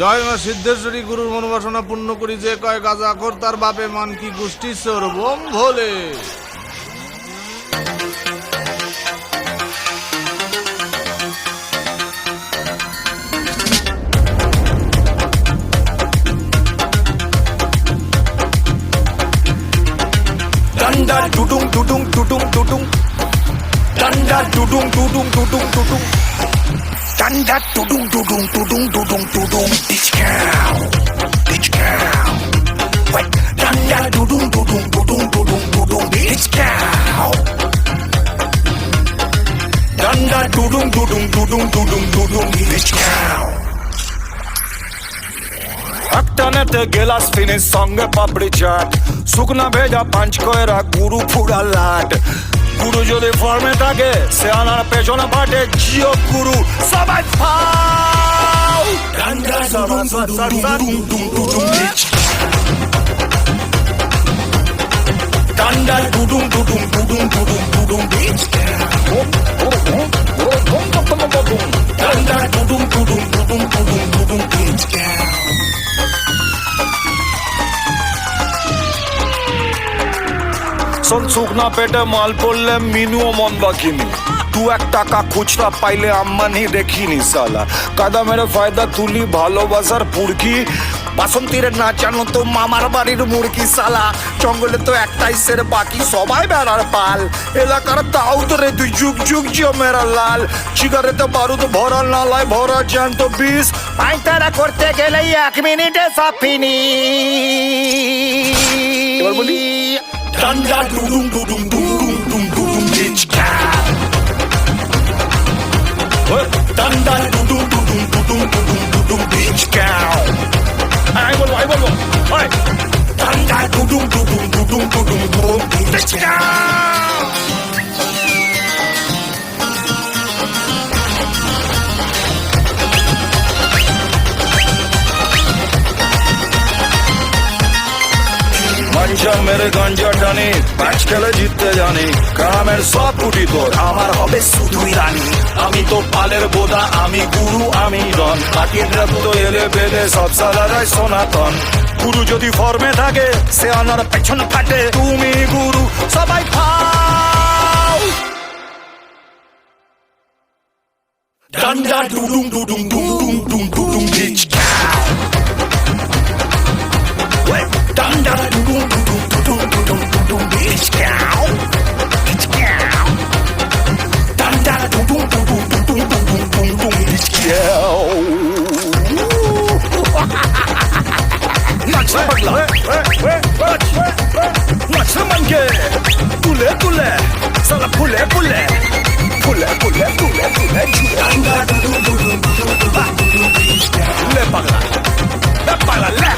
জয় মা সিদ্ধেশ্বরী গুরুর মনোবাসনা পূর্ণ করি, যে কয় গাঁজাখোর তার বাপে মান কি গোষ্ঠী চোর বোম ভোলে। Danda dudung dudung dudung dudung. Danda dudung dudung dudung dudung. Danda dudung dudung dudung dudung dudung. Ditch cow, ditch cow. Wait, danda dudung dudung dudung dudung dudung. Ditch cow. Danda dudung dudung dudung dudung dudung. Ditch cow. একটানেতে গেলাস finish সঙ্গে পাপড়ি চাট, শুকনা ভেজা পাঁচ কয়রা গুরু ফুরা লাট। গুরু যদি ফর্মে থাকে সে আনার পেছনে পাটে জিও গুরু সবাই ফাও। ডান্ডা ডুডুম ডুডুম ডুডুম ডুডুম ডুডুম ডান্ডা ডুডুম ডুডুম ডুডুম ডুডুম ডুডুম শুকনা পেটে মাল পড়লে মিনুও মন বাকিনি, 2-1 টাকা খুচরা পাইলে আম্মানি দেখিনি সালা। কাদা মেরে ফায়দা তুলি ভালোবাসার পুরকি, বাসন্তীর নাচানো তো মামার বাড়ির মুরগি সালা। জঙ্গলে তো একটাই সের বাকি সবাই বেড়ার পাল, এলাকার তাও তোরে তুই যুগ যুগ মেরা লাল। সিগারেতে বারুদ ভরা নালায় ভরা জ্যান্ত বিষ, পাইতারা করতে গেলে 1 মিনিটে সব ফিনিশ। এবার বলি Danda dudung dudung dudung dudung dudung ditch cow. Danda dudung dudung dudung dudung dudung ditch cow. I will. Hey. Danda dudung dudung dudung dudung dudung ditch cow. মঞ্চা মেরে গঞ্জা টানি, ম্যাচ খেলে জিততে জানি, গ্রামের সব কুটি তোর আমার হবে শুধুই রানী। আমি তো পালের বোদা, আমি গুরু আমি রন, কাটির রক্ত এলে বেলে সব সালারাই সনাতন। গুরু যদি ফর্মে থাকে সে আনার পেছন ফাটে, তুমি গুরু সবাই খাও। ডান্ডা ডুডুং ডুডুং ডুডুং ডুডুং ডুডুং ditch cow. Danda dudung dudung dudung dudung dudung ditch cow. Ditch cow. Danda dudung dudung dudung dudung dudung ditch cow. Naç bagla. Naç manke. Tule. Sala pule. Tule. Danda dudung dudung dudung dudung ditch cow. Le bagla. Le.